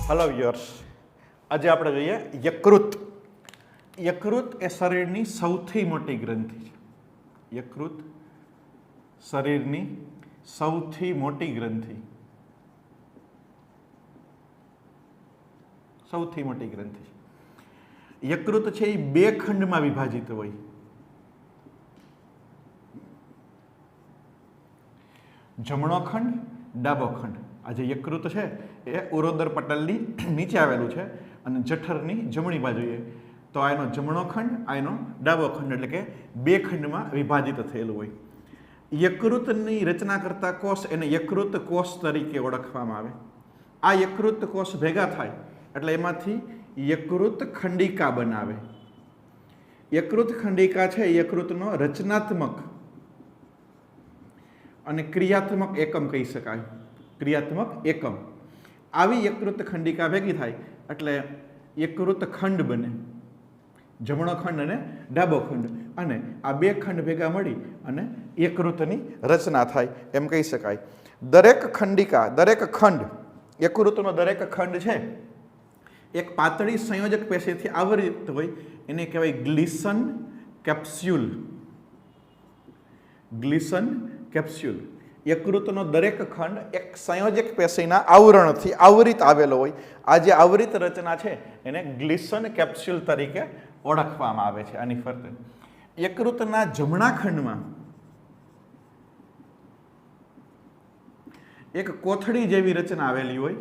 Hello viewers, આજે આપણે જોઈએ યકૃત. યકૃત એ શરીરની સૌથી મોટી ગ્રંથિ છે. યકૃત શરીરની સૌથી મોટી ગ્રંથિ, સૌથી મોટી ગ્રંથિ. યકૃત છે એ બે ખંડમાં વિભાજિત હોય. જમણો ખંડ, ડાબો ખંડ. આ જે યકૃત છે એ ઉરોદર પટલની નીચે આવેલું છે અને જઠરની જમણી બાજુએ. તો આ એનો જમણો ખંડ, આ એનો ડાબો ખંડ, એટલે કે બે ખંડમાં વિભાજિત થયેલું હોય. યકૃતની રચના કરતા કોષ એને યકૃત કોષ તરીકે ઓળખવામાં આવે. આ યકૃત કોષ ભેગા થાય એટલે એમાંથી યકૃત ખંડિકા બનાવે. યકૃત ખંડિકા છે યકૃતનો રચનાત્મક અને ક્રિયાત્મક એકમ કહી શકાય. ક્રિયાત્મક એકમ. આવી યકૃત ખંડિકા ભેગી થાય એટલે યકૃત ખંડ બને. જમણો ખંડ અને ડાબો ખંડ, અને આ બે ખંડ ભેગા મળી અને યકૃતની રચના થાય એમ કહી શકાય. દરેક ખંડિકા, દરેક ખંડ, યકૃતનો દરેક ખંડ છે એક પાતળી સંયોજક પેશીથી આવરિત હોય. એને કહેવાય ગ્લિસન કેપ્સ્યુલ. ગ્લિસન કેપ્સ્યુલ. યકૃતનો દરેક ખંડ એક સંયોજક પેશીના આવરણથી આવરિત આવેલો હોય. આ જે આવરિત રચના છે એને ગ્લિસન કેપ્સ્યુલ તરીકે ઓળખવામાં આવે છે. આની ફરતે યકૃતના જમણા ખંડમાં એક કોથળી જેવી રચના આવેલી હોય,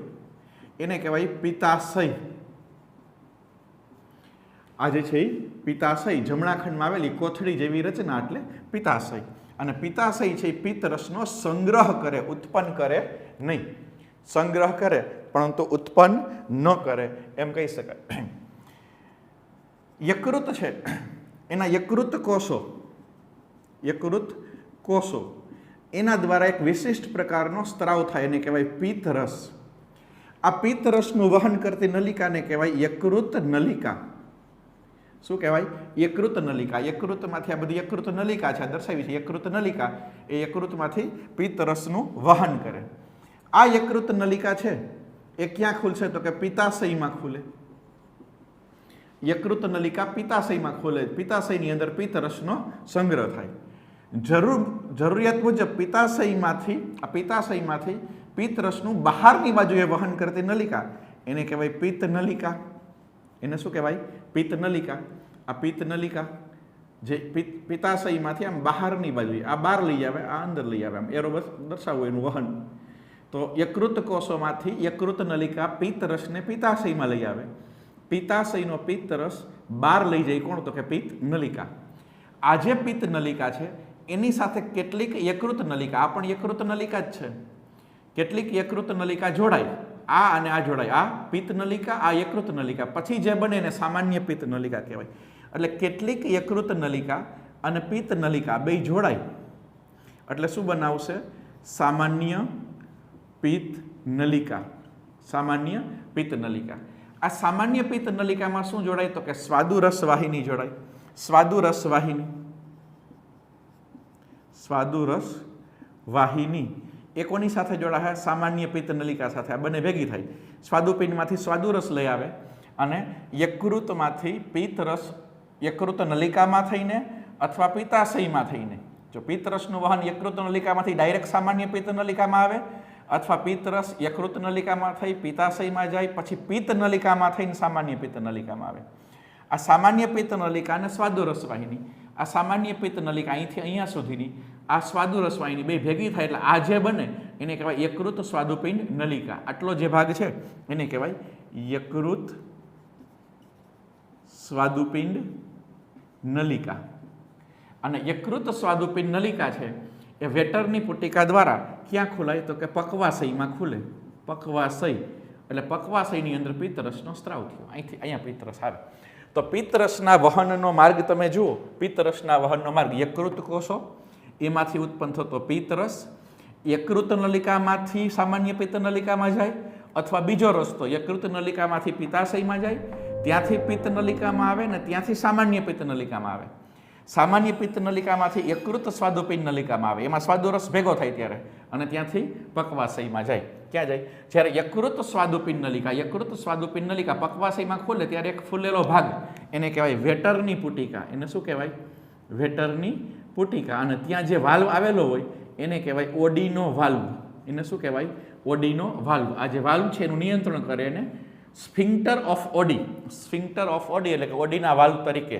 એને કહેવાય પિત્તાશય. આ જે છે એ પિત્તાશય, જમણા ખંડમાં આવેલી કોથળી જેવી રચના એટલે પિત્તાશય. અને પિત્તાશય છે એ પિત્તરસનો સંગ્રહ કરે, ઉત્પન્ન કરે નહીં. સંગ્રહ કરે પરંતુ ઉત્પન્ન ન કરે એમ કહી શકાય. યકૃત છે એના યકૃત કોષો, યકૃત કોષો એના દ્વારા એક વિશિષ્ટ પ્રકારનો સ્ત્રાવ થાય, એને કહેવાય પિત્તરસ. આ પિત્તરસનું વહન કરતી નલિકાને કહેવાય યકૃત નલિકા. શું કહેવાય? યકૃત નલિકા. યકૃતમાંથી આ બધી યકૃત નલિકા છે દર્શાવી છે. યકૃત નલિકા એ યકૃતમાંથી પિત્તરસનું વહન કરે. આ યકૃત નલિકા છે એ ક્યાં ખુલશે તો કે પિત્તાશયમાં ખુલે. યકૃત નલિકા પિત્તાશયમાં ખુલે. પિત્તાશયની અંદર પિત્તરસનો સંગ્રહ થાય. જરૂરિયાત મુજબ પિત્તાશયમાંથી પિત્તરસનું બહારની બાજુએ વહન કરતી નલિકા એને કહેવાય પિત્ત નલિકા. એને શું કહેવાય? પિત્ત નલિકા. આ પિત્ત નલિકા જે પિત્તાશયમાંથી આમ બહારની બાજુએ આ બહાર લઈ આવે, આ અંદર લઈ આવે, આમ એરો બસ દર્શાવવું એનું વહન. તો યકૃત કોષોમાંથી યકૃત નલિકા પિત્તરસને પિત્તાશયમાં લઈ આવે. પિત્તાશયનો પિત્તરસ બહાર લઈ જાય કોણ? તો કે પિત્ત નલિકા. આ જે પિત્ત નલિકા છે એની સાથે કેટલીક યકૃત નલિકા, આ પણ યકૃત નલિકા જ છે, કેટલીક યકૃત નલિકા જોડાય. આ અને આ જોડાય, આ પિત્ત નલિકા, આ યકૃત નલિકા. પછી જે બને એને સામાન્ય પિત્ત નલિકા કહેવાય. એટલે કેટલીક યકૃત નલિકા અને પિત્ત નલિકા બે જોડાય એટલે શું બનાવશે? સામાન્ય પિત્ત નલિકા. સામાન્ય પિત્ત નલિકા. આ સામાન્ય પિત્ત નલિકામાં શું જોડાય તો કે સ્વાદુરસ વાહિની જોડાય. સ્વાદુરસ વાહિની, સ્વાદુરસ વાહિની એ કોની સાથે જોડાય? સામાન્ય પિત્ત નલિકા સાથે. આ બંને ભેગી થાય. સ્વાદુપિંડમાંથી સ્વાદુરસ લઈ આવે અને યકૃતમાંથી પિત્તરસ યકૃત નલિકામાં થઈને અથવા પિત્તાશયમાં થઈને, જો પિત્તરસનું વહન યકૃત નલિકામાંથી ડાયરેક્ટ સામાન્ય પિત્ત નલિકામાં આવે અથવા પિત્તરસ યકૃત નલિકામાં થઈ પિત્તાશયમાં જાય, પછી પિત્ત નલિકામાં થઈને સામાન્ય પિત્ત નલિકામાં આવે. આ સામાન્ય પિત્ત નલિકા અને સ્વાદુરસ વાહિની, આ સામાન્ય પિત્ત નલિકા અહીંથી અહીંયા સુધીની આ સ્વાદુરસ વાહિની બે ભેગી થાય એટલે આ જે બને એને કહેવાય યકૃત સ્વાદુપિંડ નલિકા. આટલો જે ભાગ છે એને કહેવાય યકૃત સ્વાદુપિંડ નલિકા. અને યકૃત સ્વાદુપિંડ નલિકા છે એ વેટરની પુટિકા દ્વારા ક્યાં ખુલાય તો કે પક્વાશયમાં ખુલે. પક્વાશય એટલે પક્વાશયની અંદર પિત્તરસનો સ્ત્રાવ થયો. અહીંથી અહીંયા પિત્તરસ આવે. તો પિત્તરસના વહનનો માર્ગ તમે જુઓ. પિત્તરસના વહનનો માર્ગ યકૃત કોષો એમાંથી ઉત્પન્ન થતો પિત્તરસ યકૃત નલિકામાંથી સામાન્ય પિત્ત નલિકામાં જાય, અથવા બીજો રસ્તો યકૃત નલિકામાંથી પિત્તાશયમાં જાય, ત્યાંથી પિત્ત નલિકામાં આવે ને ત્યાંથી સામાન્ય પિત્ત નલિકામાં આવે. સામાન્ય પિત્ત નલિકામાંથી યકૃત સ્વાદુપિંડ નલિકામાં આવે. એમાં સ્વાદુરસ ભેગો થાય ત્યારે અને ત્યાંથી પક્વાશયમાં જાય. ક્યાં જાય? જ્યારે યકૃત સ્વાદુપિંડ નલિકા, યકૃત સ્વાદુપિંડ નલિકા પક્વાશયમાં ખોલે ત્યારે એક ફૂલેલો ભાગ એને કહેવાય વેટરની પુટિકા. એને શું કહેવાય? વેટરની પુટિકા. અને ત્યાં જે વાલ્વ આવેલો હોય એને કહેવાય ઓડીનો વાલ્વ. એને શું કહેવાય? ઓડીનો વાલ્વ. આ જે વાલ્વ છે એનું નિયંત્રણ કરે એને સ્ફિન્ક્ટર ઓફ ઓડી. સ્ફિન્ક્ટર ઓફ ઓડી એટલે કે ઓડીના વાલ્વ તરીકે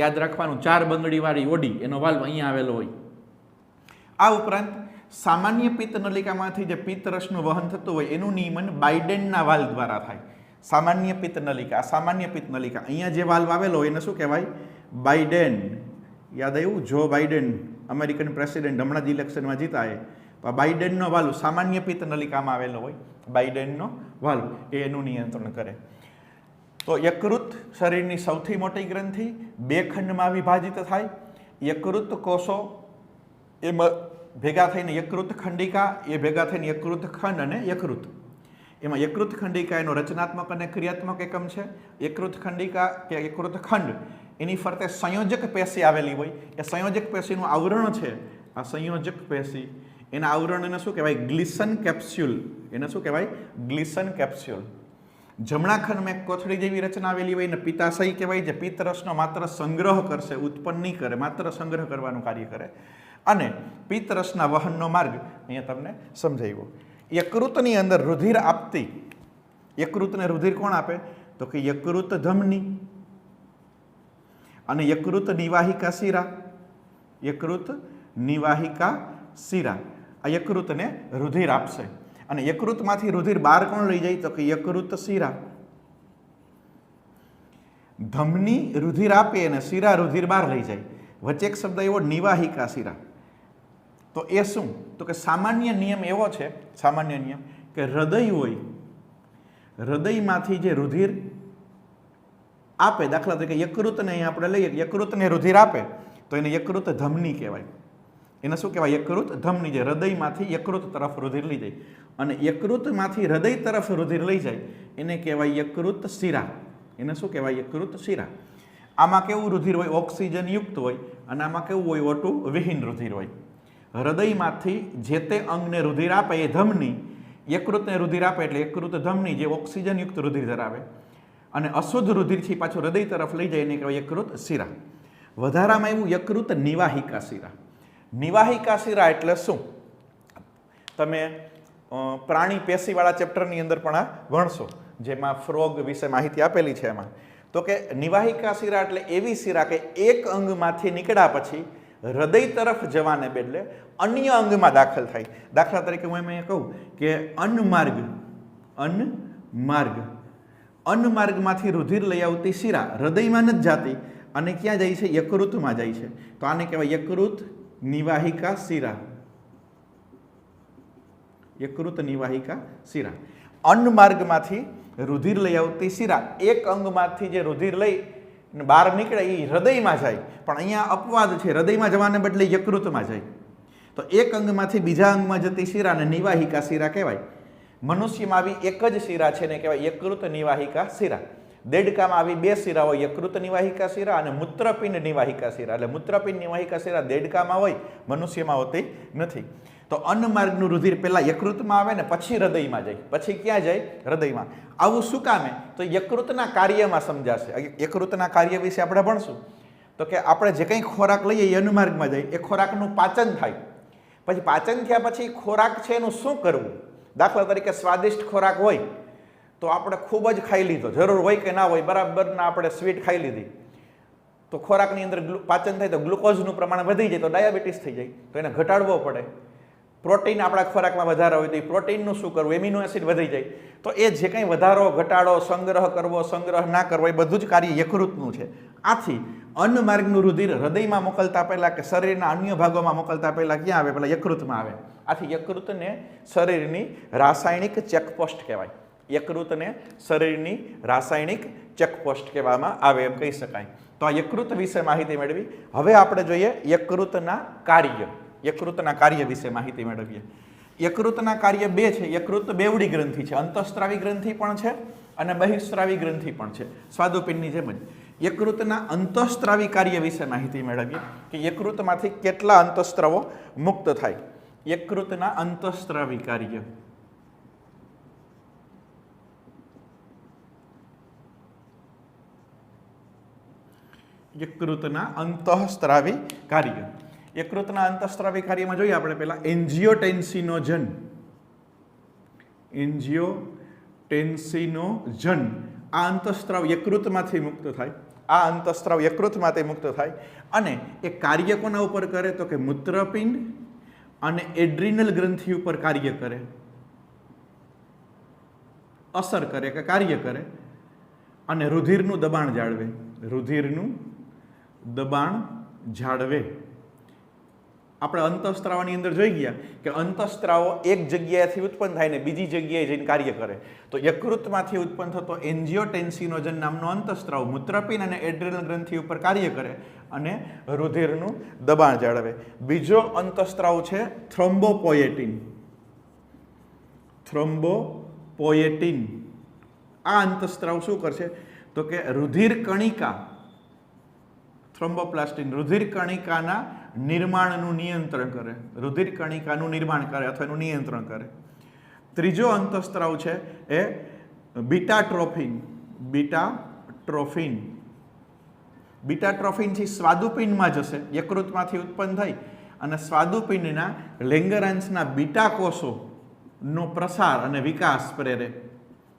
યાદ રાખવાનું. 4 બંગડીવાળી ઓડી એનો વાલ્વ અહીંયા આવેલો હોય. આ ઉપરાંત સામાન્ય પિત્ત નલિકામાંથી જે પિત્ત રસનું વહન થતું હોય એનું નિયમન બાઇડેનના વાલ્વ દ્વારા થાય. સામાન્ય પિત્ત નલિકા, સામાન્ય પિત્ત નલિકા અહીંયા જે વાલ્વ આવેલો હોય એને શું કહેવાય? બાઇડેન. યાદ આવ્યું? જો બાઇડેન અમેરિકન પ્રેસિડેન્ટ હમણાં જ ઇલેક્શનમાં જીતાય. બાઇડેનનો વાલ્વ સામાન્ય પિત્ત નલિકામાં આવેલો હોય. બાઇડેનનો વાલ્વ એ એનું નિયંત્રણ કરે. તો યકૃત શરીરની સૌથી મોટી ગ્રંથિ, 2 ખંડમાં વિભાજિત થાય. યકૃત કોષો એમાં ભેગા થઈને યકૃત ખંડિકા, એ ભેગા થઈને યકૃત ખંડ અને યકૃત. એમાં યકૃત ખંડિકા એનો રચનાત્મક અને ક્રિયાત્મક એકમ છે. યકૃત ખંડિકા કે યકૃત ખંડ એની ફરતે સંયોજક પેશી આવેલી હોય. એ સંયોજક પેશીનું આવરણ છે આ સંયોજક પેશી. એના આવરણને શું કહેવાય? ગ્લિસન કેપ્સ્યુલ. એને શું કહેવાય? ગ્લિસન કેપ્સ્યુલ. જમણા ખંડમાં એક કોથળી જેવી રચના આવેલી હોય ને પિત્તાશય કહેવાય, જે પિત્ત રસનો માત્ર સંગ્રહ કરશે, ઉત્પન્ન નહીં કરે, માત્ર સંગ્રહ કરવાનું કાર્ય કરે. અને પિત્ત રસના વહનનો માર્ગ અહીંયા તમને સમજાવ્યો. યકૃતની અંદર રુધિર આપતી, યકૃતને રુધિર કોણ આપે? તો કે યકૃત ધમની અને યકૃત નિવાહિકા શિરા. યકૃત નિવાહિકા શિરા આ યકૃતને રુધિર આપશે. અને યકૃતમાંથી રુધિર બહાર કોણ લઈ જાય? તો કે યકૃત શિરા. ધમની રુધિર આપે અને શિરા રુધિર બહાર લઈ જાય. વચ્ચે એક શબ્દ એવો નિવાહિકા શિરા. તો એ શું? તો કે સામાન્ય નિયમ એવો છે, સામાન્ય નિયમ કે હૃદય હોય, હૃદયમાંથી જે રુધિર આપે, દાખલા તરીકે યકૃતને અહીં આપણે લઈએ, યકૃતને રુધિર આપે તો એને યકૃત ધમની કહેવાય. એને શું કહેવાય? યકૃત ધમની. જે હૃદયમાંથી યકૃત તરફ રુધિર લઈ જાય અને યકૃતમાંથી હૃદય તરફ રુધિર લઈ જાય એને કહેવાય યકૃત શિરા. એને શું કહેવાય? યકૃત શિરા. આમાં કેવું રુધિર હોય? ઓક્સિજન યુક્ત હોય. અને આમાં કેવું હોય? O2 વિહીન રુધિર હોય. હૃદયમાંથી જે તે અંગને રુધિર આપે એ ધમની, યકૃતને રુધિર આપે એટલે યકૃત ધમની, જે ઓક્સિજન યુક્ત રુધિર ધરાવે. અને અશુદ્ધ રુધિરથી પાછું હૃદય તરફ લઈ જાય એને કહેવાય યકૃત શિરા. વધારામાં એવું યકૃત નિવાહિકા શિરા. નિવાહિકા શિરા એટલે શું? તમે પ્રાણી પેશીવાળા ચેપ્ટરની અંદર પણ આ ભણશો, જેમાં ફ્રોગ વિશે માહિતી આપેલી છે. એમાં તો કે નિવાહિકા શિરા એટલે એવી શિરા કે એક અંગમાંથી નીકળ્યા પછી હૃદય તરફ જવાને બદલે અન્ય અંગમાં દાખલ થાય. દાખલા તરીકે હું એમ કહું કે અન્નમાર્ગ, અન્નમાર્ગમાંથી રુધિર લઈ આવતી શિરા હૃદયમાં નથી જાતી અને ક્યાં જાય છે? યકૃતમાં જાય છે. તો આને કહેવાય યકૃત નિવાહિકા શિરા. યકૃત નિવાહિકા શિરા. અન્નમાર્ગમાંથી રુધિર લઈ આવતી શિરા એક અંગમાંથી જે રુધિર લઈ બહાર નીકળે એ હૃદયમાં જાય, પણ અહીંયા અપવાદ છે, હૃદયમાં જવાને બદલે યકૃતમાં જાય. તો એક અંગમાંથી બીજા અંગમાં જતી શિરાને નિવાહિકા શિરા કહેવાય. મનુષ્યમાં આવી એક જ શિરા છે ને કહેવાય યકૃત નિવાહિકા શિરા. દેડકામાં આવી 2 શિરા હોય, યકૃત નિવાહિકા શિરા અને મૂત્રપિંડ નિવાહિકા શિરા. એટલે મૂત્રપિંડ નિવાહિકા શિરા દેડકામાં હોય, મનુષ્યમાં હોતી નથી. તો અન્નમાર્ગનું રુધિર પહેલા યકૃતમાં આવે ને પછી હૃદયમાં જાય. પછી ક્યાં જાય? હૃદયમાં. આવું શું કામે? તો યકૃતના કાર્યમાં સમજાશે. યકૃતના કાર્ય વિશે આપણે ભણશું. તો કે આપણે જે કંઈ ખોરાક લઈએ એ અન્નમાર્ગમાં જાય, એ ખોરાકનું પાચન થાય. પછી પાચન થયા પછી ખોરાક છે એનું શું કરવું? દાખલા તરીકે સ્વાદિષ્ટ ખોરાક હોય તો આપણે ખૂબ જ ખાઈ લીધો, જરૂર હોય કે ના હોય, બરાબરના આપણે સ્વીટ ખાઈ લીધી, તો ખોરાકની અંદર પાચન થાય તો ગ્લુકોઝનું પ્રમાણ વધી જાય, તો ડાયાબિટીસ થઈ જાય, તો એને ઘટાડવો પડે. પ્રોટીન આપણા ખોરાકમાં વધારો હોય તો એ પ્રોટીનનું શું કરવું? એમિનો એસિડ વધી જાય. તો એ જે કંઈ વધારો, ઘટાડો, સંગ્રહ કરવો, સંગ્રહ ના કરવો, એ બધું જ કાર્ય યકૃતનું છે. આથી અન્નમાર્ગનું રુધિર હૃદયમાં મોકલતા પહેલાં કે શરીરના અન્ય ભાગોમાં મોકલતા પહેલાં ક્યાં આવે? પહેલાં યકૃતમાં આવે. આથી યકૃતને શરીરની રાસાયણિક ચેકપોસ્ટ કહેવાય. યકૃતને શરીરની રાસાયણિક ચેકપોસ્ટ કહેવામાં આવે એમ કહી શકાય. તો આ યકૃત વિશે માહિતી મેળવી. હવે આપણે જોઈએ યકૃતના કાર્ય. યકૃતના કાર્ય વિશે માહિતી મેળવીએ. યકૃતના કાર્ય 2 છે. યકૃત બેવડી ગ્રંથિ છે, અંતઃસ્ત્રાવી ગ્રંથિ પણ છે અને બહિઃસ્ત્રાવી ગ્રંથિ પણ છે, સ્વાદુપિંડની જેમ જ. યકૃતના અંતઃસ્ત્રાવી કાર્ય વિશે માહિતી મેળવીએ કે યકૃતમાંથી કેટલા અંતઃસ્ત્રાવો મુક્ત થાય. યકૃતના અંતઃસ્ત્રાવી કાર્ય. યકૃતના અંતઃસ્ત્રાવી કાર્ય. યકૃતના અંતઃસ્ત્રાવી કાર્યમાં જોઈએ આપણે પહેલા એન્જિયોટેન્સિનોજન. એન્જિયોટેન્સિનોજન આ અંતઃસ્ત્રાવ યકૃતમાંથી મુક્ત થાય. આ અંતઃસ્ત્રાવ યકૃતમાંથી મુક્ત થાય અને એ કાર્ય કોના ઉપર કરે તો કે મૂત્રપિંડ અને એડ્રિનલ ગ્રંથિ ઉપર કાર્ય કરે, અસર કરે કે કાર્ય કરે અને રુધિરનું દબાણ જાળવે. રુધિરનું દબાણ જાળવે. આપણે અંતઃસ્ત્રાવની અંદર જોઈ ગયા કે અંતઃસ્ત્રાવો એક જગ્યાએથી ઉત્પન્ન થાય ને બીજી જગ્યાએ જઈને કાર્ય કરે. તો યકૃતમાંથી ઉત્પન્ન થતો એન્જિયોટેન્સિનોજન નામનો અંતઃસ્ત્રાવ મૂત્રપિંડ અને એડ્રિનલ ગ્રંથિ ઉપર કાર્ય કરે અને રુધિરનું દબાણ જાળવે. બીજો અંતઃસ્ત્રાવ છે થ્રોમ્બોપોયેટિન. થ્રોમ્બોપોયેટિન આ અંતઃસ્ત્રાવ શું કરશે તો કે રુધિર કણિકા, થ્રોમ્બોપ્લાસ્ટિન રુધિર કણિકાના નિર્માણનું નિયંત્રણ કરે. રુધિર કણિકાનું નિર્માણ કરે અથવા એનું નિયંત્રણ કરે. ત્રીજો અંતઃસ્ત્રાવ છે એ બીટાટ્રોફિન. બીટાટ્રોફિન બીટાટ્રોફિનથી સ્વાદુપિંડમાં જશે, યકૃતમાંથી ઉત્પન્ન થઈ અને સ્વાદુપિંડના લેંગરાંશના બીટા કોષોનો પ્રસાર અને વિકાસ પ્રેરે.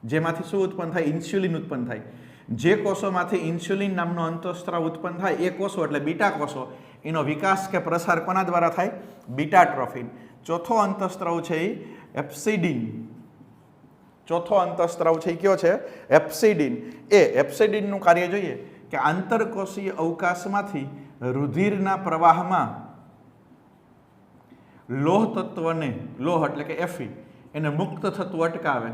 જેમાંથી શું ઉત્પન્ન થાય? ઇન્સ્યુલિન ઉત્પન્ન થાય. જે કોષોમાંથી ઇન્સ્યુલિન નામનો અંતઃસ્ત્રાવ ઉત્પન્ન થાય એ કોષો એટલે બીટા કોષો, એનો વિકાસ કે પ્રસાર કોના દ્વારા થાય? બીટાટ્રોફિન. ચોથો અંતઃસ્ત્રાવ છે એ એપ્સિડિન. ચોથો અંતઃસ્ત્રાવ છે એ કયો છે? એપ્સિડિન. એ એપ્સિડિનનું કાર્ય જોઈએ કે આંતરકોષીય અવકાશમાંથી રુધિરના પ્રવાહમાં લોહ તત્વને, લોહ એટલે કે એફી, એને મુક્ત થતું અટકાવે.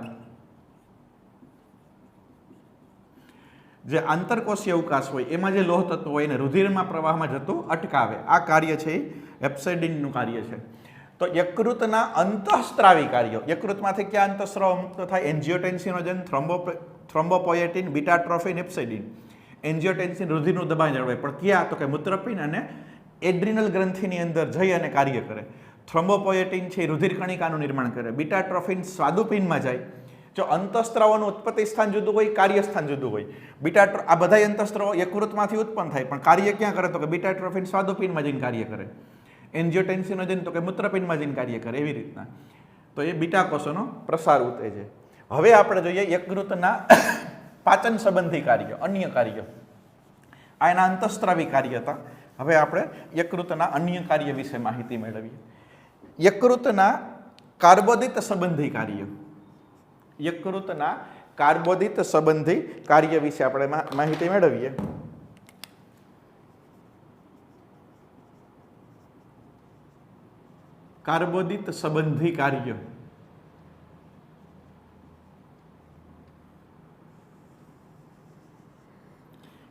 જે આંતરકોષીય અવકાશ હોય એમાં જે લોહ તત્વ હોય એને રુધિરમાં પ્રવાહમાં જતું અટકાવે. આ કાર્ય છે એ એપ્સિડિનનું કાર્ય છે. તો યકૃતના અંતઃસ્ત્રાવી કાર્યો, યકૃતમાંથી ક્યાં અંતઃસ્ત્રાવ મુક્ત થાય? એન્જિયોટેન્સિનોજન, થ્રોમ્બોપોયેટિન, બીટાટ્રોફિન, એપ્સિડિન. એન્જિયોટેન્સિન રુધિરનું દબાણ જાળવે, પણ ક્યાં? તો કે મૂત્રપિંડ અને એડ્રિનલ ગ્રંથિની અંદર જઈ અને કાર્ય કરે. થ્રોમ્બોપોયેટિન છે રુધિર કણિકાનું નિર્માણ કરે. બીટાટ્રોફિન સ્વાદુપિંડમાં જાય. જો અંતઃસ્ત્રાવોનું ઉત્પત્તિ સ્થાન જુદું હોય, કાર્ય સ્થાન જુદું હોય. આ બધા અંતઃસ્ત્રાવો યકૃતમાંથી ઉત્પન્ન થાય પણ કાર્ય ક્યાં કરે? તો કે બીટાટ્રોફિન સ્વાદુપિંડમાં જઈને કાર્ય કરે. એન્જિયોટેન્સિનોજન તો કે મૂત્રપિંડમાં જઈને કાર્ય કરે. એવી રીતના તો એ બીટા કોષોનો પ્રસાર ઉત્તેજે. હવે આપણે જોઈએ યકૃતના પાચન સંબંધી કાર્ય, અન્ય કાર્ય. આ એના અંતઃસ્ત્રાવી કાર્ય હતા. હવે આપણે યકૃતના અન્ય કાર્ય વિશે માહિતી મેળવીએ. યકૃતના કાર્બોદિત સંબંધી કાર્ય. યકૃતના કાર્બોદિત સંબંધી કાર્ય વિશે આપણે માહિતી મેળવીએ. કાર્બોદિત સંબંધી કાર્ય.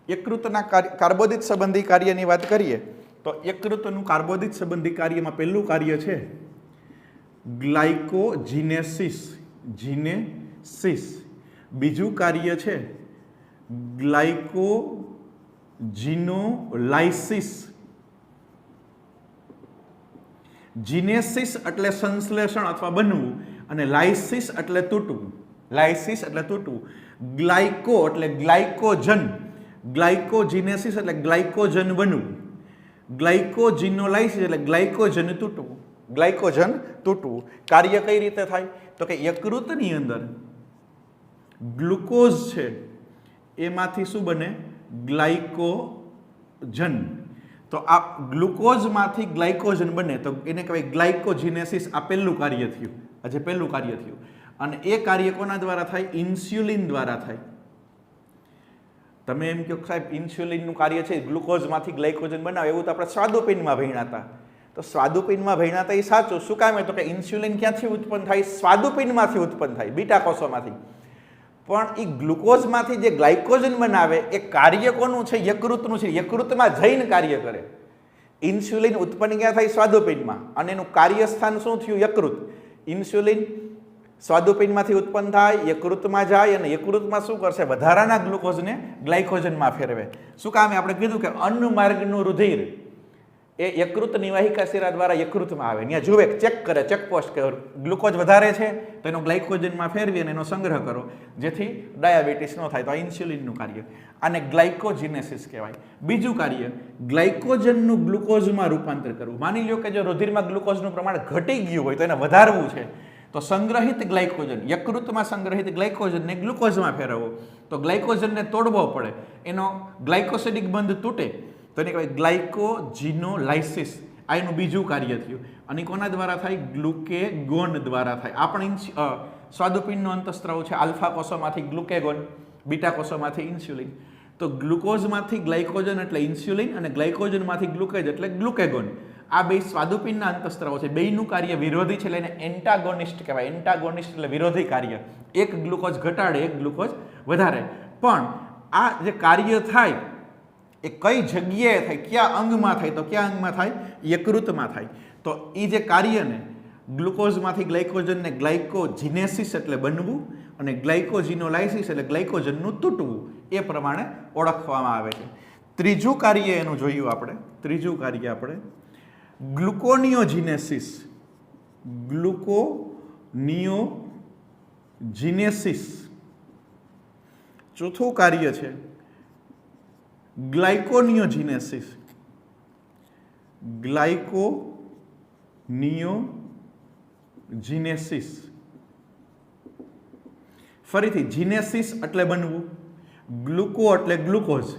યકૃતના કાર્બોદિત સંબંધી કાર્યની વાત કરીએ તો યકૃતનું કાર્બોદિત સંબંધી કાર્યમાં પહેલું કાર્ય છે ગ્લાયકોજીનેસિસ. જીનેસિસ. બીજું કાર્ય છે ગ્લાયકોજીનોલાઇસિસ. જીનેસિસ એટલે સંશ્લેષણ અથવા બનવું અને લાઇસિસ એટલે તૂટવું. લાઇસિસ એટલે તૂટવું. ગ્લાયકો એટલે ગ્લાયકોજન. ગ્લાયકોજીનેસિસ એટલે ગ્લાયકોજન બનવું. ગ્લાયકોજીનોલાઇસિસ એટલે ગ્લાયકોજન તૂટવું. ગ્લાયકોજન તૂટવું. કાર્ય કઈ રીતે થાય? તો કે યકૃતની અંદર ગ્લુકોઝ છે એમાંથી શું બને? ગ્લાયકોજન. તો આ ગ્લુકોઝમાંથી ગ્લાયકોજન બને તો એને કહેવાય ગ્લાયકોજીનેસિસ. આ પહેલું કાર્ય થયું. આજે પહેલું કાર્ય થયું. અને એ કાર્ય કોના દ્વારા થાય? ઇન્સ્યુલિન દ્વારા થાય. તમે એમ કહો સાહેબ ઇન્સ્યુલિનનું કાર્ય છે ગ્લુકોઝમાંથી ગ્લાયકોજન બનાવે, એવું તો આપણે સ્વાદુપિંડમાં ભણ્યા હતા. તો સ્વાદુપિંડમાં ભણ્યા હતા એ સાચું. શું કામ? તો કે ઇન્સ્યુલિન ક્યાંથી ઉત્પન્ન થાય? સ્વાદુપિંડમાંથી ઉત્પન્ન થાય, બીટા કોષોમાંથી. પણ એ ગ્લુકોઝમાંથી જે ગ્લાયકોજન બનાવે એ કાર્ય કોનું છે? યકૃતનું છે. યકૃતમાં જઈને કાર્ય કરે. ઇન્સ્યુલિન ઉત્પન્ન ક્યાં થાય? સ્વાદુપિંડમાં. અને એનું કાર્યસ્થાન શું થયું? યકૃત. ઇન્સ્યુલિન સ્વાદુપિંડમાંથી ઉત્પન્ન થાય, યકૃતમાં જાય અને યકૃતમાં શું કરશે? વધારાના ગ્લુકોઝને ગ્લાયકોજનમાં ફેરવે. શું કામ? આપણે કીધું કે અન્ન માર્ગનું રુધિર એ યકૃત નિવાહિકા શિરા દ્વારા યકૃતમાં આવે, ત્યાં જુએ, ચેક કરે, ચેકપોસ્ટ કે ગ્લુકોઝ વધારે છે તો એનો ગ્લાયકોજનમાં ફેરવી અને એનો સંગ્રહ કરો જેથી ડાયાબિટીસ ન થાય, તો આ ઇન્સ્યુલિનનું કાર્ય. આને ગ્લાયકોજિનેસિસ કહેવાય. બીજું કાર્ય ગ્લાયકોજનનું ગ્લુકોઝમાં રૂપાંતર કરવું. માની લો કે જો રુધિરમાં ગ્લુકોઝનું પ્રમાણ ઘટી ગયું હોય તો એને વધારવું છે, તો સંગ્રહિત ગ્લાયકોજન, યકૃતમાં સંગ્રહિત ગ્લાયકોજનને ગ્લુકોઝમાં ફેરવવો. તો ગ્લાયકોજનને તોડવો પડે, એનો ગ્લાયકોસિડિક બંધ તૂટે તો એને કહેવાય ગ્લાયકોજિનોલાઇસિસ. આ એનું બીજું કાર્ય થયું. અને કોના દ્વારા થાય? ગ્લુકેગોન દ્વારા થાય. આ પણ સ્વાદુપિંડનો અંતઃસ્ત્રાવ છે. આલ્ફા કોષોમાંથી ગ્લુકેગોન, બીટા કોષોમાંથી ઇન્સ્યુલિન. તો ગ્લુકોઝમાંથી ગ્લાયકોજન એટલે ઇન્સ્યુલિન અને ગ્લાયકોજનમાંથી ગ્લુકેજ એટલે ગ્લુકેગોન. આ બે સ્વાદુપિંડના અંતઃસ્ત્રાવો છે. બેયનું કાર્ય વિરોધી છે એટલે એને એન્ટાગોનિસ્ટ કહેવાય. એન્ટાગોનિસ્ટ એટલે વિરોધી કાર્ય. એક ગ્લુકોઝ ઘટાડે, એક ગ્લુકોઝ વધારે. પણ આ જે કાર્ય થાય એ કઈ જગ્યાએ થાય, કયા અંગમાં થાય? તો કયા અંગમાં થાય? યકૃતમાં થાય. તો એ જે કાર્યને ગ્લુકોઝમાંથી ગ્લાયકોજનને ગ્લાયકોજિનેસિસ એટલે બનવું અને ગ્લાયકોજિનોલાઇસિસ એટલે ગ્લાયકોજનનું તૂટવું, એ પ્રમાણે ઓળખવામાં આવે છે. ત્રીજું કાર્ય એનું જોયું આપણે. ત્રીજું કાર્ય આપણે ગ્લુકોનિયોજિનેસિસ. ગ્લુકોનિયોજિનેસિસ. ચોથું કાર્ય છે ગ્લાયકોનિયોજિનેસિસ. ગ્લાયકોનિયોજિનેસિસ. ફરીથી જીનેસિસ એટલે બનવું, ગ્લુકો એટલે ગ્લુકોઝ,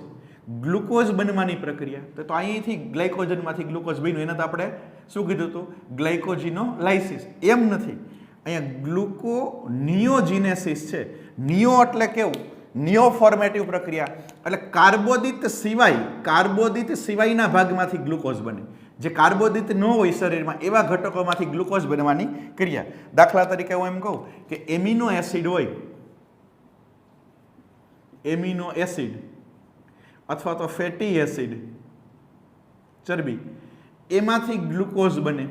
ગ્લુકોઝ બનવાની પ્રક્રિયા. તો અહીંથી ગ્લાયકોજનમાંથી ગ્લુકોઝ બન્યું, એને તો આપણે શું કીધું હતું? ગ્લાયકોજિનોલાઇસિસ. એમ નથી, અહીંયા ગ્લુકોનિયોજિનેસિસ છે. નિયો એટલે કેવું? નિયો ફોર્મેટિવ પ્રક્રિયા એટલે કાર્બોદિત સિવાયના ભાગમાંથી ગ્લુકોઝ બને. જે કાર્બોદિત ન હોય શરીરમાં એવા ઘટકોમાંથી ગ્લુકોઝ બનવાની ક્રિયા. દાખલા તરીકે હું એમ કહું કે એમિનો એસિડ હોય, એમિનો એસિડ અથવા તો ફેટી એસિડ, ચરબી, એમાંથી ગ્લુકોઝ બને.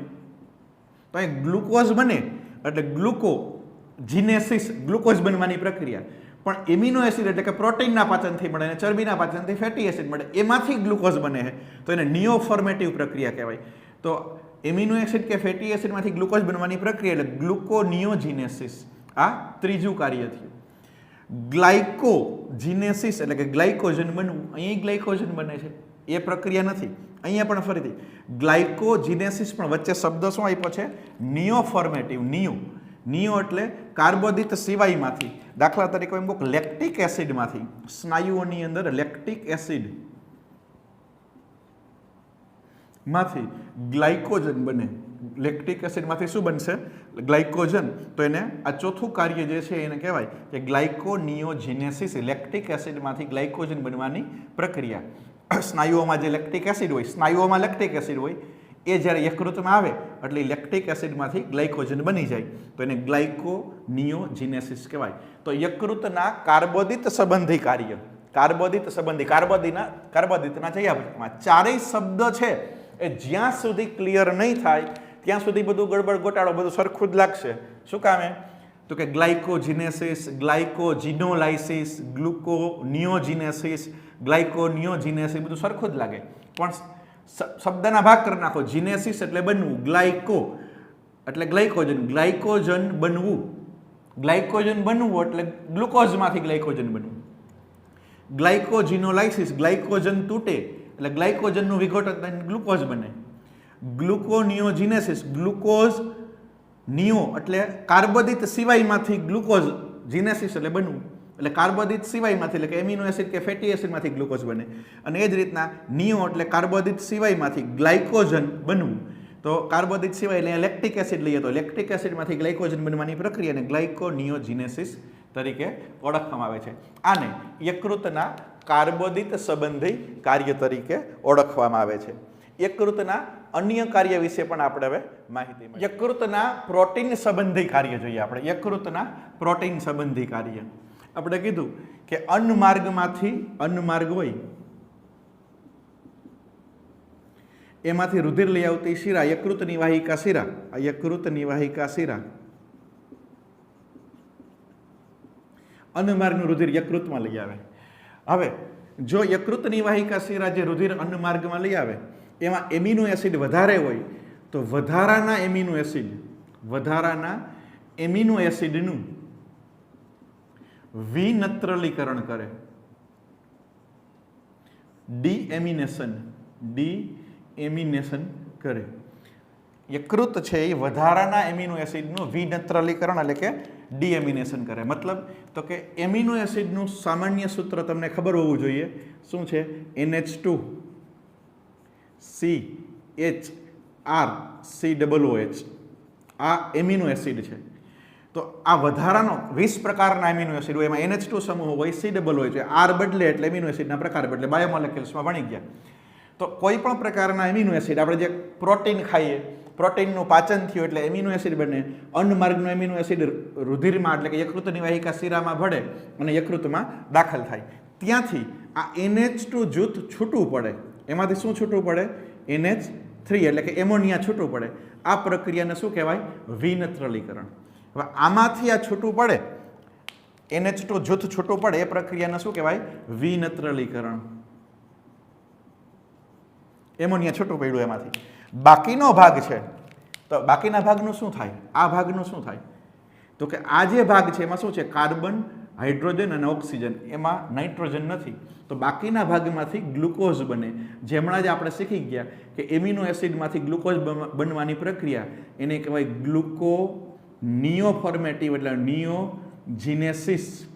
તો અહીં ગ્લુકોઝ બને એટલે ગ્લુકોજિનેસિસ, ગ્લુકોઝ બનવાની પ્રક્રિયા. પણ એમિનો એસિડ એટલે કે પ્રોટીનના પાચનથી મળે અને ચરબીના પાચનથી ફેટી એસિડ મળે, એમાંથી ગ્લુકોઝ બને છે તો એને નિયોફોર્મેટિવ પ્રક્રિયા કહેવાય. તો એમિનો એસિડ કે ફેટી એસિડમાંથી ગ્લુકોઝ બનવાની પ્રક્રિયા એટલે ગ્લુકોનિયોજિનેસિસ. આ ત્રીજું કાર્ય થયું. ગ્લાયકોજિનેસિસ એટલે કે ગ્લાયકોજન બનવું. અહીં ગ્લાયકોજન બને છે, એ પ્રક્રિયા નથી. અહીંયા પણ ફરીથી ગ્લાયકોજિનેસિસ, પણ વચ્ચે શબ્દ શું આપ્યો છે? નિયોફોર્મેટિવ. નિયો એટલે કાર્બોદિત સિવાયમાંથી. દાખલા તરીકે એમ કહું લેક્ટિક એસિડમાંથી, સ્નાયુઓની અંદર લેક્ટિક એસિડ માંથી ગ્લાયકોજન બને. લેક્ટિક એસિડમાંથી શું બનશે? ગ્લાયકોજન. તો એને આ ચોથું કાર્ય જે છે એને કહેવાય કે ગ્લાયકોનિયોજિનેસિસ. લેક્ટિક એસિડમાંથી ગ્લાયકોજન બનવાની પ્રક્રિયા. સ્નાયુઓમાં જે લેક્ટિક એસિડ હોય, સ્નાયુઓમાં લેક્ટિક એસિડ હોય, એ જ્યારે યકૃતમાં આવે એટલે લેક્ટિક એસિડમાંથી ગ્લાયકોજન બની જાય તો એને ગ્લાયકોનિયોજિનેસિસ કહેવાય. તો યકૃતના કાર્બોદિત સંબંધી કાર્ય, કાર્બોદિતના ચયાપચયમાં ચારેય શબ્દ છે એ જ્યાં સુધી ક્લિયર નહીં થાય ત્યાં સુધી બધું ગડબડ ગોટાળો, બધું સરખું જ લાગશે. શું કામે? તો કે ગ્લાયકોજિનેસિસ, ગ્લાયકોજિનોલાઇસિસ, ગ્લુકોનિયોજિનેસિસ, ગ્લાયકોનિયોજિનેસિસ બધું સરખું જ લાગે. પણ શબ્દના ભાગ કરી નાખો. જીનેસિસ એટલે બનવું, ગ્લાયકો એટલે ગ્લાયકોજન, ગ્લાયકોજન બનવું, ગ્લાયકોજન બનવું એટલે ગ્લુકોઝમાંથી ગ્લાયકોજન બનવું. ગ્લાયકોજિનોલાઇસિસ, ગ્લાયકોજન તૂટે એટલે ગ્લાયકોજનનું વિઘટન થઈને ગ્લુકોઝ બને. ગ્લુકોનિયોજિનેસિસ, ગ્લુકોઝ નિયો એટલે કાર્બોદિત સિવાયમાંથી ગ્લુકોઝ, જીનેસિસ એટલે બનવું એટલે કાર્બોદિત સિવાયમાંથી એટલે કે એમિનો એસિડ કે ફેટી એસિડમાંથી ગ્લુકોઝ બને. અને એ જ રીતના નિયો એટલે કાર્બોદિત સિવાયમાંથી ગ્લાયકોજન બનવું. તો કાર્બોદિત સિવાય એટલે લેક્ટિક એસિડ લઈએ તો લેક્ટિક એસિડમાંથી ગ્લાયકોજન બનવાની પ્રક્રિયાને ગ્લાયકોનિયોજિનેસિસ તરીકે ઓળખવામાં આવે છે. આને યકૃતના કાર્બોદિત સંબંધી કાર્ય તરીકે ઓળખવામાં આવે છે. યકૃતના અન્ય કાર્ય વિશે પણ આપણે હવે માહિતી મળે. યકૃતના પ્રોટીન સંબંધી કાર્ય જોઈએ આપણે. યકૃતના પ્રોટીન સંબંધી કાર્ય આપણે કીધું કે અન્નમાર્ગ હોય એમાંથી રુધિર લઈ આવતી શિરા, યકૃત નિવાહિકા શિરા. આ યકૃત નિવાહિકા શિરા અન્નમાર્ગનું રુધિર યકૃતમાં લઈ આવે. હવે જો યકૃત નિવાહિકા શિરા જે રુધિર અન્નમાર્ગમાં લઈ આવે એમાં એમિનો એસિડ વધારે હોય તો વધારાના એમિનો એસિડનું વિનત્રલીકરણ કરે, ડીએમિનેશન કરે. યકૃત છે એ વધારાના એમિનો એસિડનું વિનત્રલીકરણ એટલે કે ડીએમિનેશન કરે. મતલબ તો કે એમિનો એસિડનું સામાન્ય સૂત્ર તમને ખબર હોવું જોઈએ. શું છે? NH2CHRCOOH. આ એમિનો એસિડ છે. તો આ વધારાનો 20 પ્રકારના એમિનો એસિડ હોય, એમાં NH2 સમૂહ હોય, COOH, R બદલે એટલે એમિનો એસિડના પ્રકાર બદલે, બાયોમોલેક્યુલ્સમાં ભણી ગયા. તો કોઈ પણ પ્રકારના એમિનો એસિડ, આપણે જે પ્રોટીન ખાઈએ, પ્રોટીનનું પાચન થયું એટલે એમિનો એસિડ બને, અન્નમાર્ગનો એમિનો એસિડ રુધિરમાં એટલે કે યકૃતની વાહિકા શિરામાં ભળે અને યકૃતમાં દાખલ થાય. ત્યાંથી આ NH2 જૂથ છૂટવું પડે. એમાંથી શું છૂટવું પડે? NH3 એટલે કે એમોનિયા છૂટવું પડે. આ પ્રક્રિયાને શું કહેવાય? વિનત્રલીકરણ. હવે આમાંથી આ છૂટવું પડે, NH2 જૂથ છૂટવું પડે, એ પ્રક્રિયાને શું કહેવાય? વિનત્રલીકરણ. એમોનિયા છૂટું પડ્યું એમાંથી. બાકીનો ભાગ છે, તો બાકીના ભાગનું શું થાય? આ ભાગનું શું થાય? તો કે આ જે ભાગ છે એમાં શું છે? કાર્બન, હાઇડ્રોજન અને ઓક્સિજન, એમાં નાઇટ્રોજન નથી. તો બાકીના ભાગમાંથી ગ્લુકોઝ બને. જે હમણાં જ આપણે શીખી ગયા કે એમિનો એસિડમાંથી ગ્લુકોઝ બનવાની પ્રક્રિયા એને કહેવાય ગ્લુકોનિયોફોર્મેટિવ એટલે નિયોજીનેસિસ.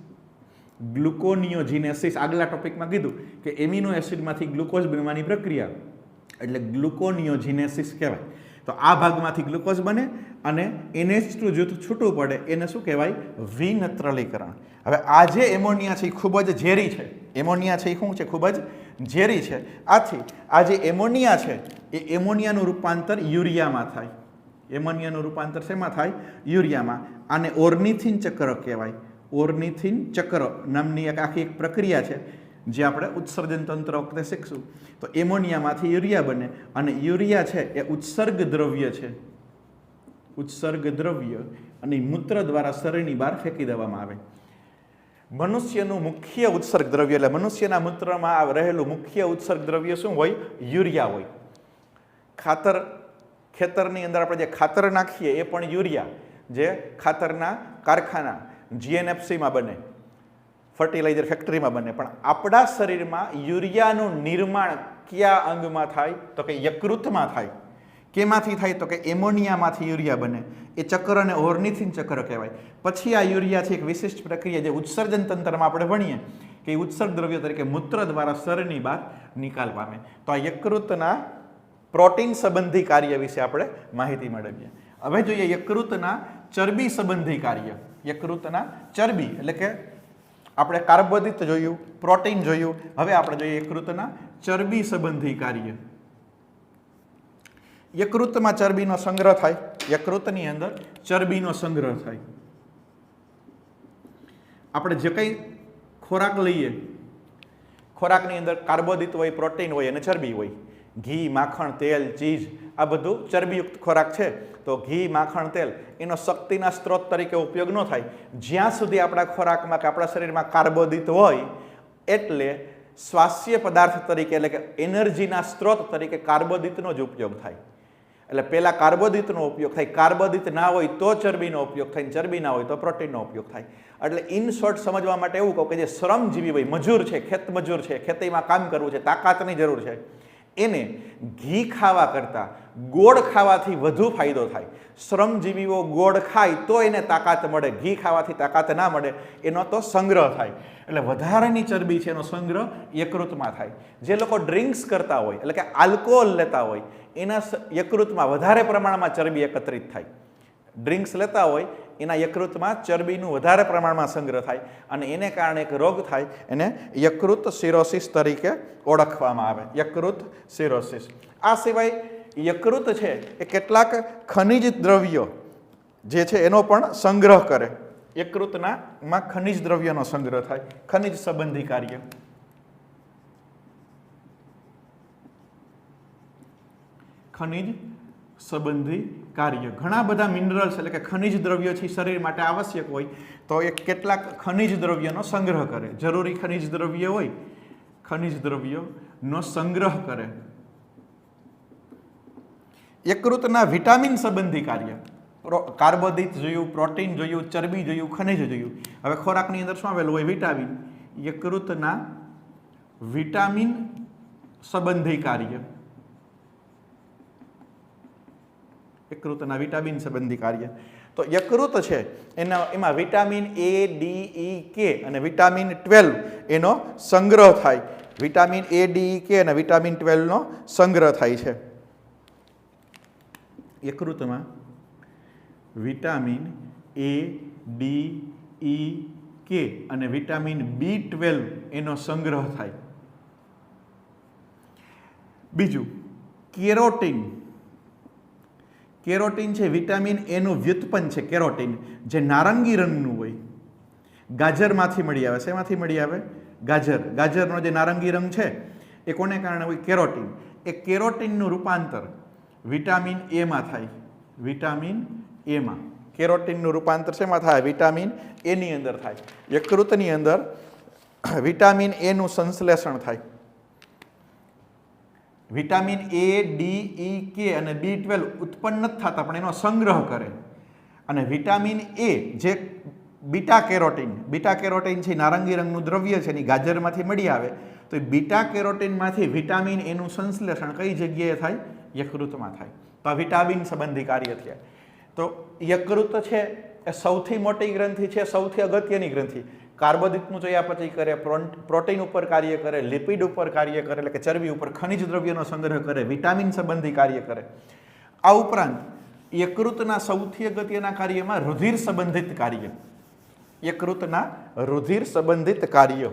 ગ્લુકોનિયોજીનેસિસ આગલા ટોપિકમાં કીધું કે એમિનો એસિડમાંથી ગ્લુકોઝ બનવાની પ્રક્રિયા એટલે ગ્લુકોનિયોજીનેસિસ કહેવાય. તો આ ભાગમાંથી ગ્લુકોઝ બને અને NH2 જૂથ છૂટું પડે, એને શું કહેવાય? વિનત્રલીકરણ. હવે આ જે એમોનિયા છે એ ખૂબ જ ઝેરી છે. એમોનિયા છે એ શું છે? ખૂબ જ ઝેરી છે. આથી આ જે એમોનિયા છે એ એમોનિયાનું રૂપાંતર યુરિયામાં થાય. એમોનિયાનું રૂપાંતર શેમાં થાય? યુરિયામાં. આને ઓર્નિથિન ચક્ર કહેવાય. ઓર્નિથિન ચક્ર નામની આખી એક પ્રક્રિયા છે જે આપણે ઉત્સર્જન તંત્ર વખતે શીખશું. તો એમોનિયામાંથી યુરિયા બને અને યુરિયા છે એ ઉત્સર્ગ દ્રવ્ય છે. ઉત્સર્ગ દ્રવ્ય અને મૂત્ર દ્વારા શરીરની બહાર ફેંકી દેવામાં આવે. મનુષ્યનું મુખ્ય ઉત્સર્ગ દ્રવ્ય એટલે મનુષ્યના મૂત્રમાં રહેલું મુખ્ય ઉત્સર્ગ દ્રવ્ય શું હોય? યુરિયા હોય. ખેતરની અંદર આપણે જે ખાતર નાખીએ એ પણ યુરિયા, જે ખાતરના કારખાના GNFCમાં બને, ફર્ટિલાઇઝર ફેક્ટરીમાં બને. પણ આપણા શરીરમાં યુરિયાનું નિર્માણ કયા અંગમાં થાય? તો કે યકૃતમાં થાય. કેમાંથી થાય? તો કે એમોનિયામાંથી યુરિયા બને. એ ચક્રને ઓર્નિથિન ચક્ર કહેવાય. પછી આ યુરિયા છે એક વિશિષ્ટ પ્રક્રિયા જે ઉત્સર્જન તંત્રમાં આપણે ભણીએ કે ઉત્સર્ગ દ્રવ્ય તરીકે મૂત્ર દ્વારા શરીરની બહાર નિકાલ પામે. તો આ યકૃતના પ્રોટીન સંબંધી કાર્ય વિશે આપણે માહિતી મેળવીએ. હવે જોઈએ યકૃતના ચરબી સંબંધી કાર્ય. યકૃતના ચરબી એટલે કે આપણે કાર્બોદિત જોયું, પ્રોટીન જોયું, હવે આપણે જોઈએ યકૃતના ચરબી સંબંધી કાર્ય. યકૃતમાં ચરબીનો સંગ્રહ થાય. યકૃતની અંદર ચરબીનો સંગ્રહ થાય. આપણે જે કંઈ ખોરાક લઈએ, ખોરાકની અંદર કાર્બોદિત હોય, પ્રોટીન હોય અને ચરબી હોય. ઘી, માખણ, તેલ, ચીઝ આ બધું ચરબીયુક્ત ખોરાક છે. તો ઘી, માખણ, તેલ એનો શક્તિના સ્ત્રોત તરીકે ઉપયોગ ન થાય જ્યાં સુધી આપણા ખોરાકમાં કે આપણા શરીરમાં કાર્બોદિત હોય. એટલે સ્વાસ્થ્ય પદાર્થ તરીકે એટલે કે એનર્જીના સ્ત્રોત તરીકે કાર્બોદિતનો જ ઉપયોગ થાય. એટલે પહેલાં કાર્બોદિતનો ઉપયોગ થાય. કાર્બોદિત ના હોય તો ચરબીનો ઉપયોગ થાય, ચરબી ના હોય તો પ્રોટીનનો ઉપયોગ થાય. એટલે ઇન શોર્ટ સમજવા માટે એવું કહું કે જે શ્રમજીવી હોય, મજૂર છે, ખેત મજૂર છે, ખેતીમાં કામ કરવું છે, તાકાતની જરૂર છે, એને ઘી ખાવા કરતાં ગોળ ખાવાથી વધુ ફાયદો થાય. શ્રમજીવીઓ ગોળ ખાય તો એને તાકાત મળે, ઘી ખાવાથી તાકાત ના મળે. એનો તો સંગ્રહ થાય. એટલે વધારાની ચરબી છે એનો સંગ્રહ યકૃતમાં થાય. જે લોકો ડ્રિંક્સ કરતા હોય એટલે કે આલ્કોહોલ લેતા હોય એના યકૃતમાં વધારે પ્રમાણમાં ચરબી એકત્રિત થાય. ડ્રિંક્સ લેતા હોય એના યકૃતમાં ચરબીનું વધારે પ્રમાણમાં સંગ્રહ થાય અને એને કારણે એક રોગ થાય, એને યકૃત સિરોસિસ તરીકે ઓળખવામાં આવે. યકૃત સિરોસિસ. આ સિવાય યકૃત છે એ કેટલાક ખનિજ દ્રવ્યો જે છે એનો પણ સંગ્રહ કરે. યકૃતમાં ખનિજ દ્રવ્યનો સંગ્રહ થાય. ખનિજ સંબંધી કાર્ય. ખનિજ સંબંધી કાર્ય. ઘણા બધા મિનરલ્સ એટલે કે ખનિજ દ્રવ્યો છે શરીર માટે આવશ્યક હોય તો એ કેટલાક ખનિજ દ્રવ્યનો સંગ્રહ કરે. જરૂરી ખનિજ દ્રવ્ય હોય, ખનિજ દ્રવ્યોનો સંગ્રહ કરે. યકૃતના વિટામિન સંબંધી કાર્ય, કાર્બોદિત જોયું, પ્રોટીન જોયું, ચરબી જોયું, ખનિજ જોયું. હવે ખોરાકની અંદર શું આવેલું હોય? વિટામિન. યકૃતના વિટામિન સંબંધી કાર્ય, યકૃતના વિટામિન સંબંધી કાર્ય. તો યકૃત છે એમાં vitamin A, D, E, K અને વિટામિન 12 એનો સંગ્રહ થાય. Vitamin A, D, E, K અને વિટામિન 12 નો સંગ્રહ થાય છે. યકૃતમાં vitamin A, D, E, K અને વિટામિન B12 એનો સંગ્રહ થાય. બીજું કેરોટીન. કેરોટીન છે વિટામિન A નું વ્યુત્પન્ન છે. કેરોટીન જે નારંગી રંગનું હોય, ગાજરમાંથી મળી આવે. શેમાંથી મળી આવે? ગાજર. ગાજરનો જે નારંગી રંગ છે એ કોને કારણે હોય? કેરોટીન. એ કેરોટીનનું રૂપાંતર વિટામિન A માં થાય. વિટામિન A માં કેરોટીનનું રૂપાંતર શેમાં થાય? વિટામિન A ની અંદર થાય. યકૃતની અંદર વિટામિન A નું સંશ્લેષણ થાય. Vitamin A, D, E, K અને B12 ઉત્પન્ન નથી થતા પણ એનો સંગ્રહ કરે. અને વિટામિન A જે બીટા કેરોટીન, બીટા કેરોટીન છે નારંગી રંગનું દ્રવ્ય છે, એની ગાજરમાંથી મળી આવે. તો એ બીટા કેરોટીનમાંથી વિટામિન A નું સંશ્લેષણ કઈ જગ્યાએ થાય? યકૃતમાં થાય. તો આ વિટામિન સંબંધી કાર્ય થયા. તો યકૃત છે એ સૌથી મોટી ગ્રંથિ છે, સૌથી અગત્યની ગ્રંથિ. કાર્બોદિતનું ચયાપચય કરે, પ્રોટીન ઉપર કાર્ય કરે, લિપિડ ઉપર કાર્ય કરે એટલે કે ચરબી ઉપર, ખનિજ દ્રવ્યનો સંગ્રહ કરે, વિટામિન સંબંધી કાર્ય કરે. આ ઉપરાંત યકૃતના સૌથી અગત્યના કાર્યમાં રુધિર સંબંધિત કાર્ય. યકૃતના રુધિર સંબંધિત કાર્ય.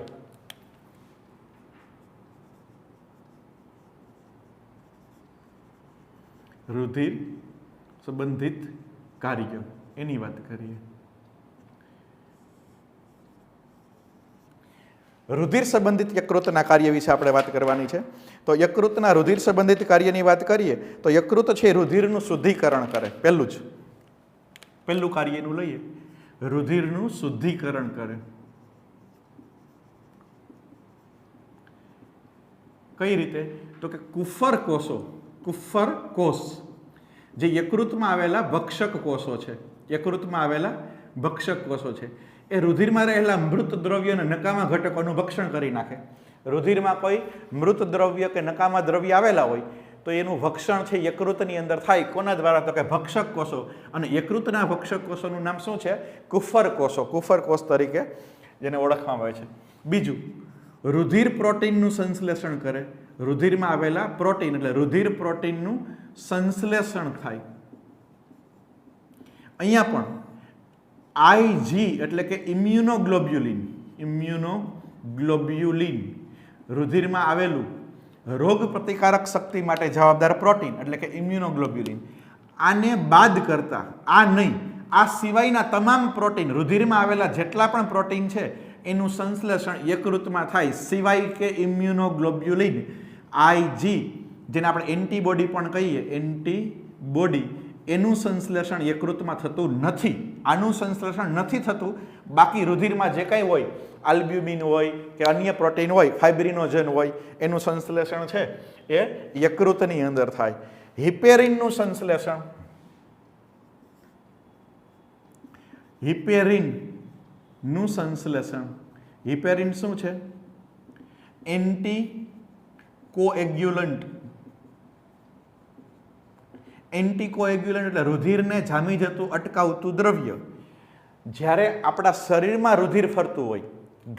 રુધિર સંબંધિત કાર્ય એની વાત કરીએ. રુધિર સંબંધિત યકૃતના કાર્ય વિશે આપણે વાત કરવાની છે. તો યકૃતના રુધિર સંબંધિત કાર્યની વાત કરીએ તો યકૃત છે રુધિરનું શુદ્ધિકરણ કરે. પહેલું કાર્ય એનું લઈએ, રુધિરનું શુદ્ધિકરણ કરે. કઈ રીતે? તો કે કુફર કોષ જે યકૃતમાં આવેલા ભક્ષક કોષો છે, યકૃતમાં આવેલા ભક્ષક કોષો છે, એ રુધિરમાં રહેલા મૃત દ્રવ્ય અને નકામા ઘટકોનું ભક્ષણ કરી નાખે. રુધિરમાં કોઈ મૃત દ્રવ્ય કે નકામા દ્રવ્ય આવેલા હોય તો એનું ભક્ષણ છે યકૃતની અંદર થાય. કોના દ્વારા? તો કે ભક્ષક કોષો. અને યકૃતના ભક્ષક કોષોનું નામ શું છે? કુફર કોષો. કુફર કોષ તરીકે જેને ઓળખવામાં આવે છે. બીજું, રુધિર પ્રોટીનનું સંશ્લેષણ કરે. રુધિરમાં આવેલા પ્રોટીન એટલે રુધિર પ્રોટીનનું સંશ્લેષણ થાય. અહીંયા પણ IG એટલે કે ઇમ્યુનોગ્લોબ્યુલિન રુધિરમાં આવેલું રોગ પ્રતિકારક શક્તિ માટે જવાબદાર પ્રોટીન એટલે કે ઇમ્યુનોગ્લોબ્યુલિન. આને બાદ કરતા, આ નહીં, આ સિવાયના તમામ પ્રોટીન, રુધિરમાં આવેલા જેટલા પણ પ્રોટીન છે એનું સંશ્લેષણ યકૃતમાં થાય, સિવાય કે ઇમ્યુનોગ્લોબ્યુલિન IG જેને આપણે એન્ટીબોડી પણ કહીએ, એન્ટીબોડી, એનું સંશ્લેષણ યકૃતમાં થતું નથી. આનું સંશ્લેષણ નથી થતું. બાકી રુધિરમાં જે કંઈ હોય, આલ્બ્યુમિન હોય કે અન્ય પ્રોટીન હોય, ફાઇબ્રિનોજન હોય, એનું સંશ્લેષણ છે એ યકૃતની અંદર થાય. હિપેરિનનું સંશ્લેષણ, હિપેરિનનું સંશ્લેષણ, હિપેરિન શું છે? એન્ટીકોએગ્યુલન્ટ. એન્ટીકોએગ્યુલન્ટ એટલે રુધિરને જામી જતું અટકાવતું દ્રવ્ય. જ્યારે આપણા શરીરમાં રુધિર ફરતું હોય,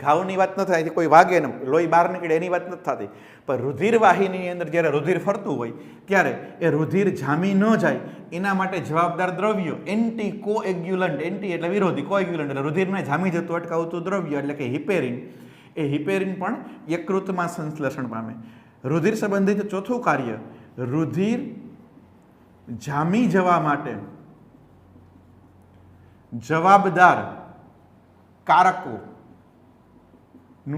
ઘાવની વાત નથી થતી, કોઈ વાગે ને લોહી બહાર નીકળે એની વાત નથી થતી, પણ રુધિર વાહિનીની અંદર જ્યારે રુધિર ફરતું હોય ત્યારે એ રુધિર જામી ન જાય એના માટે જવાબદાર દ્રવ્ય એન્ટીકોએગ્યુલન્ટ. એન્ટી એટલે વિરોધી, કોએગ્યુલન્ટ એટલે રુધિરને જામી જતું અટકાવતું દ્રવ્ય એટલે કે હિપેરિન. એ હિપેરિન પણ યકૃતમાં સંશ્લેષણ પામે. રુધિર સંબંધિત ચોથું કાર્ય, રુધિર જામી જવા માટે જવાબદાર કારકોનું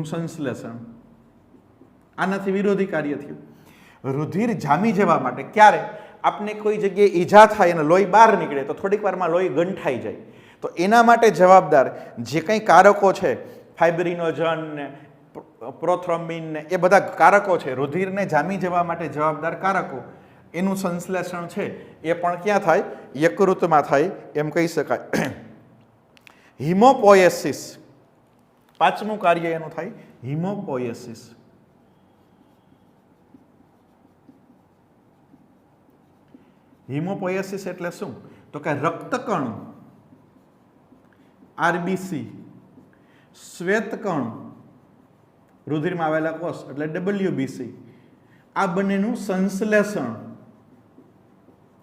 સંશ્લેષણ. આનાથી વિરોધી કાર્ય થયું. રુધિર જામી જવા માટે ક્યારે આપને કોઈ જગ્યાએ ઈજા થાય અને લોહી બહાર નીકળે તો થોડીક વારમાં લોહી ગંઠાઈ જાય, તો એના માટે જવાબદાર જે કંઈ કારકો છે, ફાઇબ્રિનોજન ને પ્રોથ્રોમ્બિન ને એ બધા કારકો છે, રુધિરને જામી જવા માટે જવાબદાર કારકો, એનું સંશ્લેષણ છે એ પણ ક્યાં થાય? યકૃતમાં થાય એમ કહી શકાય. હિમોપોએસિસ, પાંચમું કાર્ય એનું થાય હિમોપોએસિસ. હિમોપોએસિસ એટલે શું? તો કે રક્તકણ, આરબીસી, શ્વેતકણ, રુધિરમાં આવેલા કોષ એટલે ડબલ્યુબીસી, આ બંનેનું સંશ્લેષણ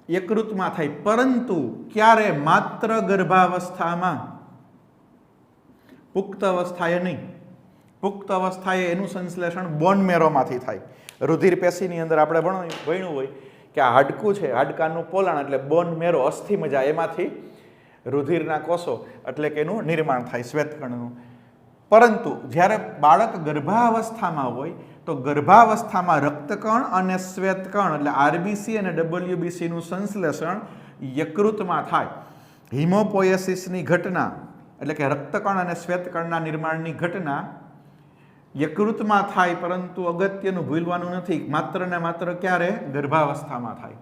યકૃતમાં થાય. પરંતુ ક્યારે? માત્ર ગર્ભાવસ્થામાં, પુખ્ત અવસ્થાએ નહીં. પુખ્ત અવસ્થાએ એનું સંશ્લેષણ બોન મેરોમાંથી થાય. રુધિર પેશીની અંદર આપણે ભણ્યું હોય કે આ હાડકું છે, હાડકાનું પોલાણ એટલે બોન મેરો, અસ્થિ મજા, એમાંથી રુધિરના કોષો એટલે કે એનું નિર્માણ થાય શ્વેતકણનું. પરંતુ જ્યારે બાળક ગર્ભાવસ્થામાં હોય તો ગર્ભાવસ્થામાં રક્તકણ અને શ્વેતકણ એટલે આરબીસી અને ડબલ્યુબીસીનું સંશ્લેષણ યકૃતમાં થાય. હિમોપોએસિસની ઘટના એટલે કે રક્તકણ અને શ્વેતકણના નિર્માણની ઘટના યકૃતમાં થાય, પરંતુ અગત્યનું ભૂલવાનું નથી, માત્ર ને માત્ર ક્યારે? ગર્ભાવસ્થામાં થાય.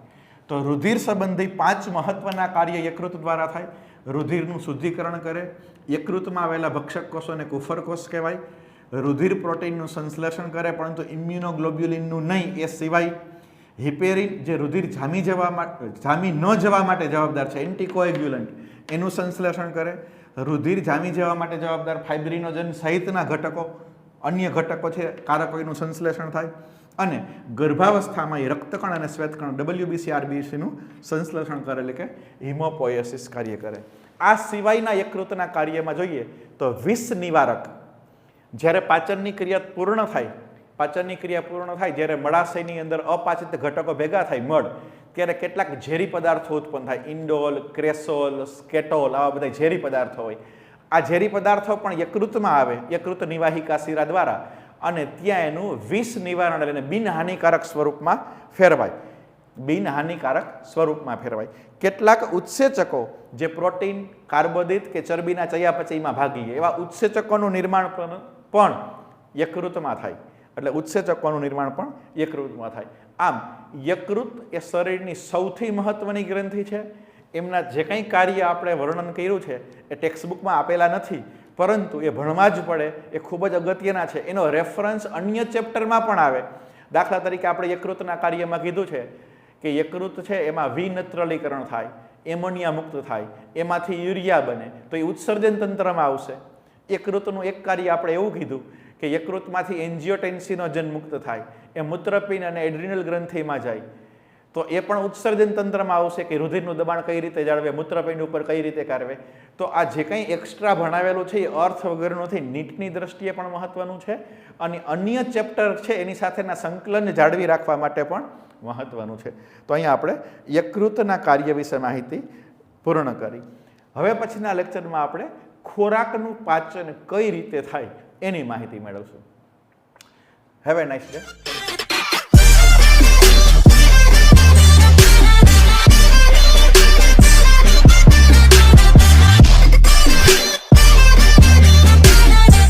તો રુધિર સંબંધી 5 મહત્વના કાર્ય યકૃત દ્વારા થાય. રુધિરનું શુદ્ધિકરણ કરે, યકૃતમાં આવેલા ભક્ષક કોષોને કુફર કોષ કહેવાય, રુધિર પ્રોટીનનું સંશ્લેષણ કરે પરંતુ ઇમ્યુનોગ્લોબ્યુલિનનું નહીં, એ સિવાય હિપેરિન જે રુધિર જામી ન જવા માટે જવાબદાર છે, એન્ટીકોએગ્યુલન્ટ, એનું સંશ્લેષણ કરે, રુધિર જામી જવા માટે જવાબદાર ફાઇબ્રિનોજન સહિતના ઘટકો, અન્ય ઘટકો છે, કારકોનું સંશ્લેષણ થાય. અને ગર્ભાવસ્થામાં એ રક્તકણ અને શ્વેતકણ ડબલ્યુબીસી આરબીસીનું સંશ્લેષણ કરે એટલે કે હિમોપોએસિસ કાર્ય કરે. આ સિવાયના યકૃતના કાર્યમાં જોઈએ તો વિષ નિવારક, જ્યારે પાચનની ક્રિયા પૂર્ણ થાય, જ્યારે મળાશયની અંદર અપાચિત ઘટકો ભેગા થાય મળ, ત્યારે કેટલાક ઝેરી પદાર્થો ઉત્પન્ન થાય. ઇન્ડોલ, ક્રેસોલ, સ્કેટોલ, આવા બધા ઝેરી પદાર્થો હોય. આ ઝેરી પદાર્થો પણ યકૃતમાં આવે, યકૃત નિવાહિકા શિરા દ્વારા, અને ત્યાં એનું વિષ નિવારણ એટલે બિનહાનિકારક સ્વરૂપમાં ફેરવાય. કેટલાક ઉત્સેચકો જે પ્રોટીન, કાર્બોદિત કે ચરબીના ચયાપચયમાં ભાગ લે, એવા ઉત્સેચકોનું નિર્માણ પણ યકૃતમાં થાય. એટલે ઉત્સેચકોનું નિર્માણ પણ યકૃતમાં થાય. આમ યકૃત એ શરીરની સૌથી મહત્વની ગ્રંથિ છે. એમના જે કંઈ કાર્ય આપણે વર્ણન કર્યું છે એ ટેક્સ્ટબુકમાં આપેલા નથી, પરંતુ એ ભણવા જ પડે, એ ખૂબ જ અગત્યના છે. એનો રેફરન્સ અન્ય ચેપ્ટરમાં પણ આવે. દાખલા તરીકે આપણે યકૃતના કાર્યમાં કીધું છે કે યકૃત છે એમાં વિનત્રલીકરણ થાય, એમોનિયા મુક્ત થાય, એમાંથી યુરિયા બને, તો એ ઉત્સર્જન તંત્રમાં આવશે. યકૃતનું એક કાર્ય આપણે એવું કીધું કે યકૃતમાંથી એન્જિયોટેન્સિનોજન મુક્ત થાય, એ મૂત્રપિંડ અને એડ્રિનલ ગ્રંથિમાં જાય, તો એ પણ ઉત્સર્જન તંત્રમાં આવશે કે રુધિરનું દબાણ કઈ રીતે જાળવે, મૂત્રપિંડ ઉપર કઈ રીતે કારવે. તો આ જે કંઈ એક્સ્ટ્રા ભણાવેલું છે એ અર્થ વગરનું નથી, નીટની દ્રષ્ટિએ પણ મહત્વનું છે, અને અન્ય ચેપ્ટર છે એની સાથેના સંકલન જાળવી રાખવા માટે પણ મહત્વનું છે. તો અહીંયા આપણે યકૃતના કાર્ય વિશે માહિતી પૂર્ણ કરી. હવે પછીના લેક્ચરમાં આપણે ખોરાકનું પાચન કઈ રીતે થાય એની માહિતી મેળવશું. Have a nice day.